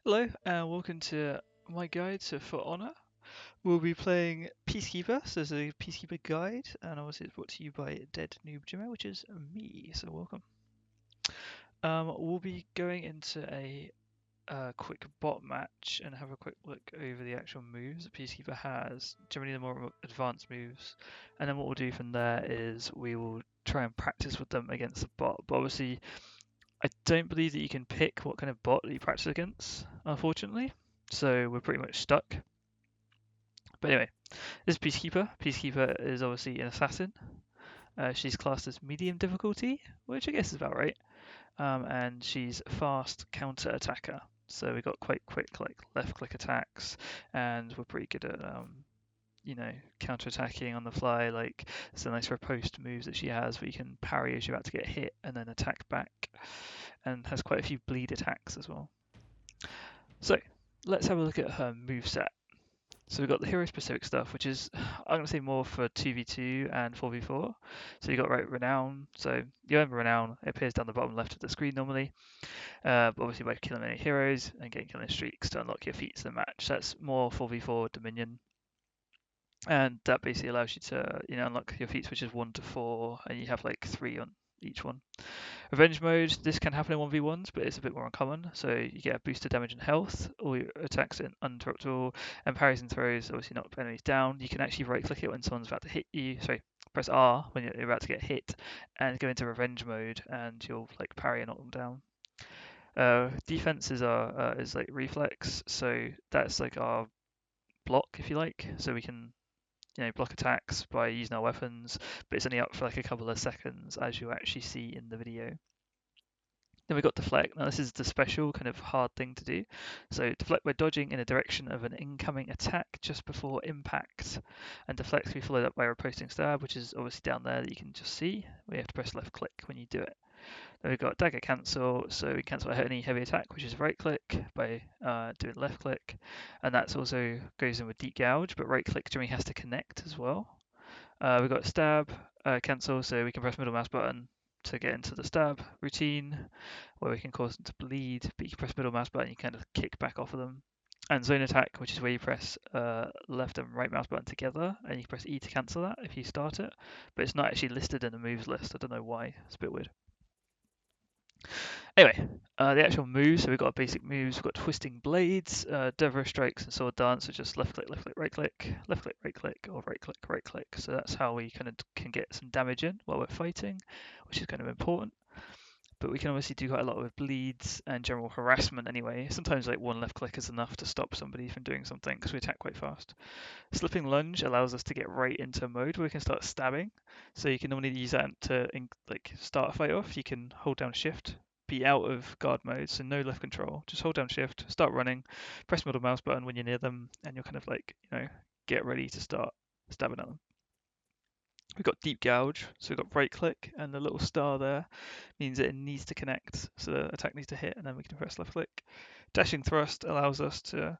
Hello and welcome to my guide to For Honor. We'll be playing Peacekeeper, so there's a Peacekeeper guide, and obviously it's brought to you by Dead Noob Jimmo, which is me, so welcome. We'll be going into a quick bot match and have a quick look over the actual moves that Peacekeeper has, generally the more advanced moves, and then what we'll do from there is we will try and practice with them against the bot, but obviously I don't believe that you can pick what kind of bot that you practice against, unfortunately. So we're pretty much stuck. But anyway, this is Peacekeeper. Peacekeeper is obviously an assassin. She's classed as medium difficulty, which I guess is about right. And she's fast counter attacker. So we've got quite quick like left click attacks, and we're pretty good at counter attacking on the fly. Like it's a nice riposte moves that she has where you can parry as you're about to get hit and then attack back, and has quite a few bleed attacks as well. So let's have a look at her moveset. So we've got the hero specific stuff, which is, I'm going to say more for 2v2 and 4v4. So you've got Renown. So you earn Renown, it appears down the bottom left of the screen normally. But obviously by killing any heroes and getting killing streaks to unlock your feats in the match. That's more 4v4 Dominion. And that basically allows you to, unlock your feats, which is 1 to 4, and you have like 3 on each one. Revenge mode, this can happen in 1v1s, but it's a bit more uncommon. So you get a boosted damage and health, all your attacks are uninterruptible, and parries and throws obviously knock enemies down. You can actually right click it when someone's about to hit you. Sorry, press R when you're about to get hit, and go into revenge mode, and you'll like parry and knock them down. Defenses is like reflex, so that's like our block if you like. So we can block attacks by using our weapons, but it's only up for like a couple of seconds, as you'll actually see in the video. Then we've got deflect. Now this is the special kind of hard thing to do. So deflect by dodging in a direction of an incoming attack just before impact. And deflect can be followed up by a riposting stab, which is obviously down there that you can just see. We have to press left click when you do it. Then we've got dagger cancel, so we cancel any heavy attack, which is right click by doing left click. And that's also goes in with deep gouge, but right click generally has to connect as well. We've got stab, cancel, so we can press middle mouse button to get into the stab routine, where we can cause them to bleed, but you can press middle mouse button, you kind of kick back off of them. And zone attack, which is where you press left and right mouse button together, and you can press E to cancel that if you start it, but it's not actually listed in the moves list. I don't know why, it's a bit weird. Anyway, the actual moves, so we've got basic moves, we've got twisting blades, Devo strikes and sword dance, so just left click, right click, left click, or right click. So that's how we kind of can get some damage in while we're fighting, which is kind of important. But we can obviously do quite a lot with bleeds and general harassment anyway. Sometimes like one left click is enough to stop somebody from doing something because we attack quite fast. Slipping lunge allows us to get right into a mode where we can start stabbing. So you can normally use that to like start a fight off. You can hold down shift, be out of guard mode, so no left control. Just hold down shift, start running, press middle mouse button when you're near them, and you'll kind of like, get ready to start stabbing at them. We've got deep gouge, so we've got right click, and the little star there means that it needs to connect, so the attack needs to hit, and then we can press left click. Dashing thrust allows us to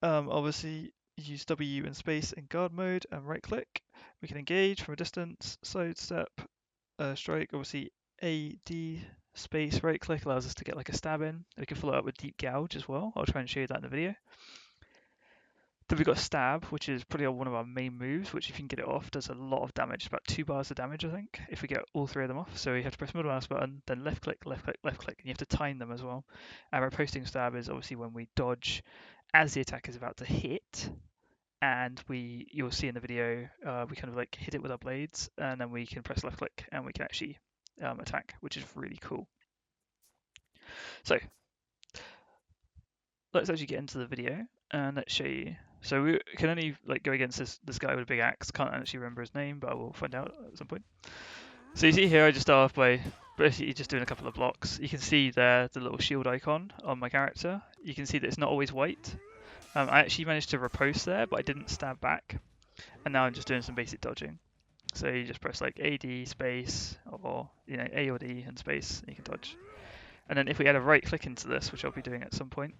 obviously use W and space in guard mode, and right click. We can engage from a distance, sidestep, strike, obviously AD space right click allows us to get like a stab in. We can follow up with deep gouge as well. I'll try and show you that in the video. Then we've got stab, which is probably one of our main moves, which if you can get it off, does a lot of damage. It's about 2 bars of damage, I think, if we get all 3 of them off. So we have to press middle mouse button, then left click, and you have to time them as well. And our posting stab is obviously when we dodge as the attack is about to hit, and you'll see in the video, we kind of like hit it with our blades, and then we can press left click, and we can actually attack, which is really cool. So let's actually get into the video, and let's show you. So we can only like go against this guy with a big axe. Can't actually remember his name, but I will find out at some point. So you see here, I just start off by basically just doing a couple of blocks. You can see there the little shield icon on my character. You can see that it's not always white. I actually managed to riposte there, but I didn't stab back. And now I'm just doing some basic dodging. So you just press like AD space, or A or D and space, and you can dodge. And then if we add a right click into this, which I'll be doing at some point,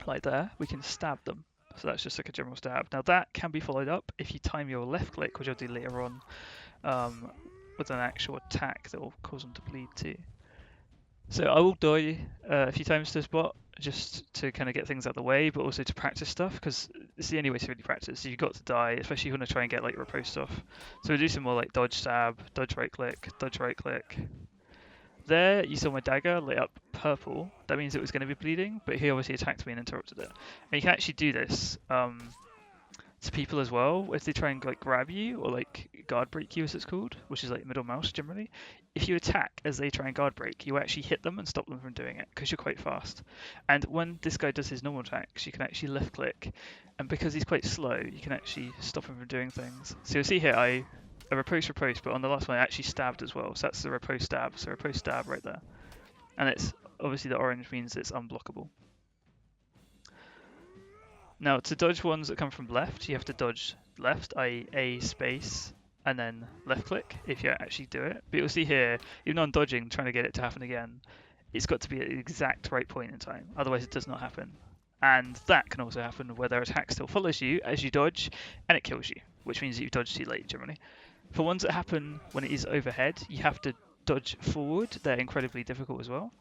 like there, we can stab them. So that's just like a general stab. Now that can be followed up if you time your left click, which I'll do later on, with an actual attack that will cause them to bleed too. So I will die a few times to this bot just to kind of get things out of the way, but also to practice stuff because it's the only way to really practice. So you've got to die, especially if you want to try and get like riposte stuff. So we'll do some more like dodge stab, dodge right click, dodge right click. There, you saw my dagger lit up purple. That means it was going to be bleeding, but he obviously attacked me and interrupted it. And you can actually do this to people as well if they try and like grab you or like guard break you, as it's called, which is like middle mouse generally. If you attack as they try and guard break, you actually hit them and stop them from doing it because you're quite fast. And when this guy does his normal attacks, you can actually left click, and because he's quite slow, you can actually stop him from doing things. So you'll see here I riposte, but on the last one I actually stabbed as well. So that's the riposte stab. So riposte stab right there, and it's obviously the orange means it's unblockable. Now, to dodge ones that come from left, you have to dodge left, i.e. A space, and then left click if you actually do it. But you'll see here, even though I'm dodging, trying to get it to happen again, it's got to be at the exact right point in time. Otherwise, it does not happen. And that can also happen where their attack still follows you as you dodge, and it kills you, which means that you've dodged too late, generally. For ones that happen when it is overhead, you have to dodge forward. They're incredibly difficult as well.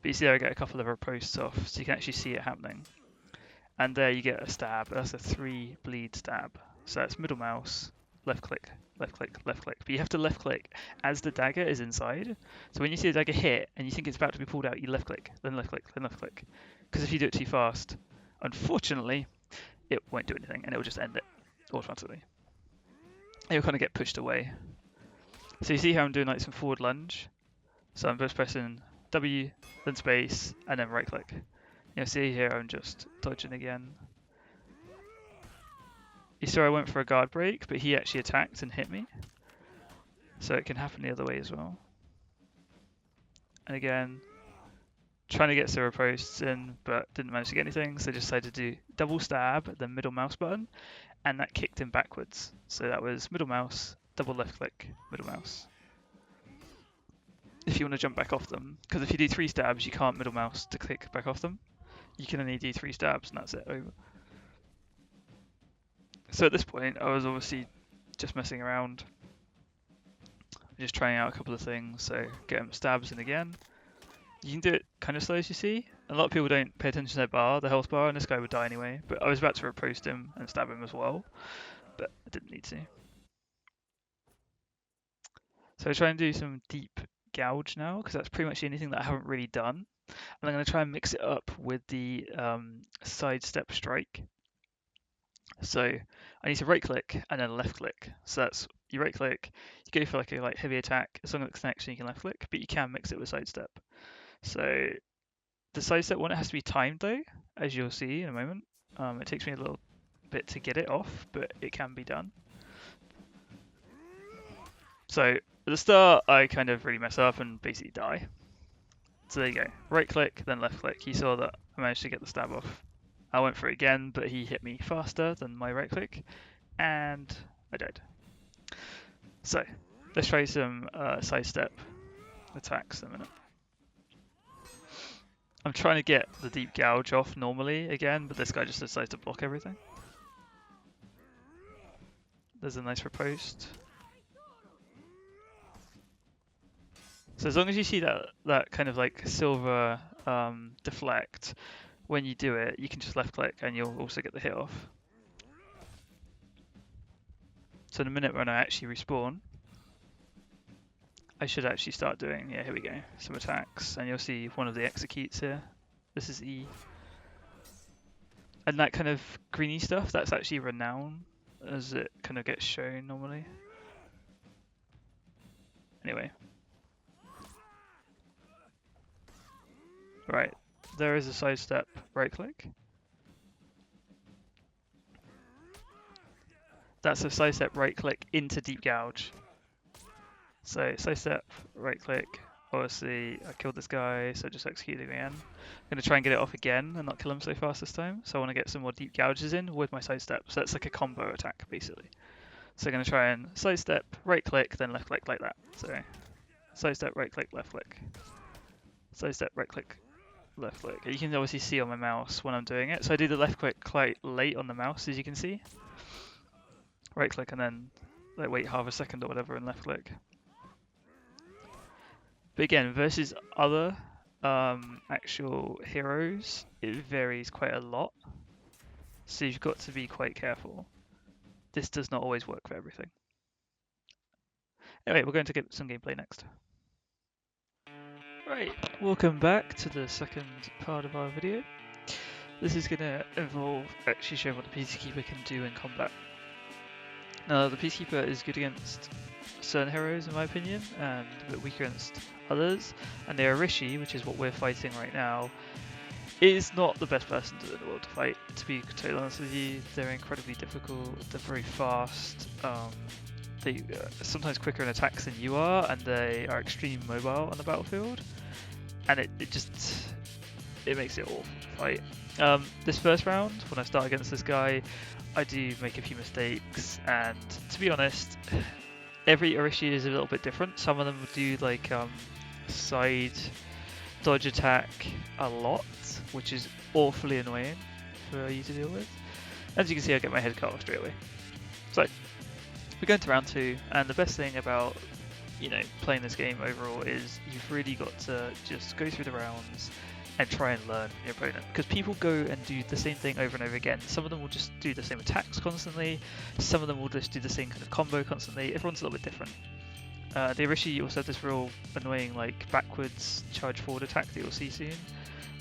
But you see there I get a couple of ripostes off, so you can actually see it happening. And there you get a stab. That's a 3 bleed stab. So that's middle mouse, left click, left click, left click. But you have to left click as the dagger is inside. So when you see the dagger hit and you think it's about to be pulled out, you left click, then left click, then left click. Because if you do it too fast, unfortunately, it won't do anything and it will just end it automatically. It will kind of get pushed away. So you see how I'm doing like some forward lunge. So I'm just pressing W, then space, and then right click. You'll see here I'm just dodging again. You saw I went for a guard break, but he actually attacked and hit me. So it can happen the other way as well. And again, trying to get zero posts in, but didn't manage to get anything, so decided to do double stab, then middle mouse button, and that kicked him backwards. So that was middle mouse, double left click, middle mouse. If you want to jump back off them, because if you do 3 stabs, you can't middle mouse to click back off them. You can only do 3 stabs, and that's it, over. So at this point, I was obviously just messing around, just trying out a couple of things, so get him stabs in again. You can do it kind of slow as you see. A lot of people don't pay attention to their bar, the health bar, and this guy would die anyway. But I was about to riposte him and stab him as well, but I didn't need to. So I try and do some deep gouge now, because that's pretty much the only thing that I haven't really done. And I'm going to try and mix it up with the sidestep strike. So I need to right click and then left click. So that's you right click, you go for like a heavy attack, as long as it's connection you can left click, but you can mix it with sidestep. So the sidestep one, it has to be timed though, as you'll see in a moment. It takes me a little bit to get it off, but it can be done. So at the start, I kind of really mess up and basically die. So there you go, right click, then left click. You saw that I managed to get the stab off. I went for it again, but he hit me faster than my right click, and I died. So let's try some sidestep attacks in a minute. I'm trying to get the deep gouge off normally again, but this guy just decides to block everything. There's a nice riposte. So as long as you see that kind of like silver deflect, when you do it, you can just left click and you'll also get the hit off. So in a minute when I actually respawn, I should actually start doing, yeah, here we go, some attacks, and you'll see one of the executes here. This is E. And that kind of greeny stuff, that's actually renown, as it kind of gets shown normally. Anyway. Right, there is a sidestep right click. That's a sidestep right click into deep gouge. So sidestep right click, obviously I killed this guy, so just execute it again. I'm going to try and get it off again and not kill him so fast this time. So I want to get some more deep gouges in with my sidestep. So that's like a combo attack basically. So I'm going to try and sidestep, right click, then left click like that. So sidestep, right click, left click. Sidestep, right click, left click. You can obviously see on my mouse when I'm doing it. So I do the left click quite late on the mouse, as you can see. Right click and then like wait half a second or whatever and left click. But again, versus other actual heroes, it varies quite a lot. So you've got to be quite careful. This does not always work for everything. Anyway, we're going to get some gameplay next. Right, welcome back to the second part of our video. This is going to involve actually showing what the Peacekeeper can do in combat. Now, the Peacekeeper is good against certain heroes in my opinion, and a bit weaker against others, and the Arishi, which is what we're fighting right now, is not the best person in the world to fight, to be totally honest with you. They're incredibly difficult, they're very fast, they sometimes quicker in attacks than you are, and they are extremely mobile on the battlefield, and it makes it awful to fight. This first round, when I start against this guy, I do make a few mistakes, and to be honest, every Arishi is a little bit different. Some of them will do like side dodge attack a lot, which is awfully annoying for you to deal with. As you can see, I get my head cut off straight away. So we're going to round 2, and the best thing about playing this game overall is you've really got to just go through the rounds and try and learn from your opponent, because people go and do the same thing over and over again. Some of them will just do the same attacks constantly, some of them will just do the same kind of combo constantly. Everyone's a little bit different. The Arishi also have this real annoying like backwards charge forward attack that you'll see soon.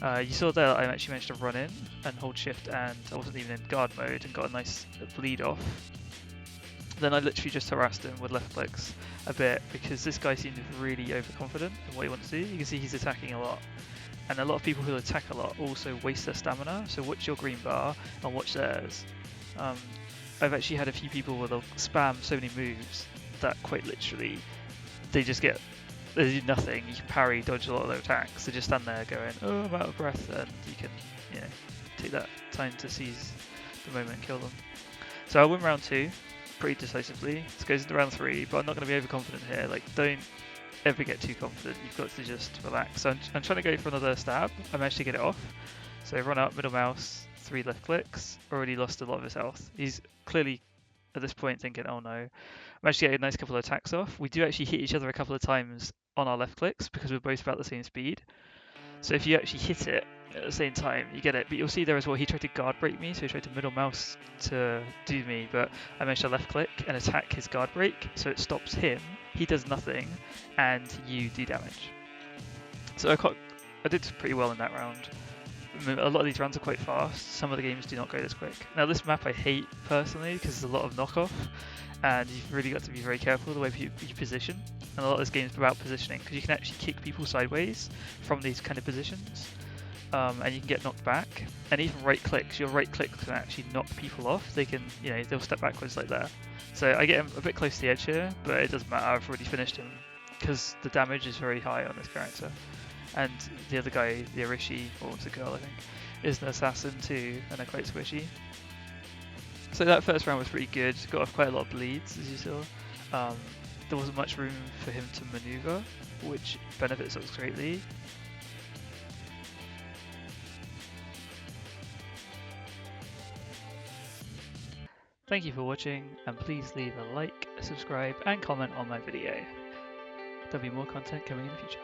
You saw there I actually managed to run in and hold shift, and I wasn't even in guard mode and got a nice bleed off. Then I literally just harassed him with left clicks a bit, because this guy seemed really overconfident in what he wants to do. You can see he's attacking a lot. And a lot of people who attack a lot also waste their stamina, so watch your green bar and watch theirs. I've actually had a few people where they'll spam so many moves that quite literally they do nothing. You can parry, dodge a lot of their attacks. They just stand there going, oh, I'm out of breath, and you can take that time to seize the moment and kill them. So I win round 2 pretty decisively. This goes into round 3, but I'm not going to be overconfident here. Like, don't ever get too confident. You've got to just relax. So I'm trying to go for another stab. I managed to get it off. So run up, middle mouse, 3 left clicks. Already lost a lot of his health. He's clearly at this point thinking, oh no. I managed to get a nice couple of attacks off. We do actually hit each other a couple of times on our left clicks because we're both about the same speed. So if you actually hit it at the same time, you get it. But you'll see there as well, he tried to guard break me, so he tried to middle mouse to do me, but I managed to left click and attack his guard break, so it stops him, he does nothing, and you do damage. So I did pretty well in that round. I mean, a lot of these rounds are quite fast, some of the games do not go this quick. Now this map I hate personally because there's a lot of knockoff, and you've really got to be very careful the way you position. And a lot of this game is about positioning, because you can actually kick people sideways from these kind of positions, and you can get knocked back. And even right clicks, your right click can actually knock people off. They can, they'll step backwards like that. So I get him a bit close to the edge here, but it doesn't matter. I've already finished him because the damage is very high on this character. And the other guy, the Arishi, or it's a girl I think, is an assassin too, and they're quite squishy. So that first round was pretty good. Got off quite a lot of bleeds, as you saw. There wasn't much room for him to maneuver, which benefits us greatly. Thank you for watching, and please leave a like, subscribe, and comment on my video. There'll be more content coming in the future.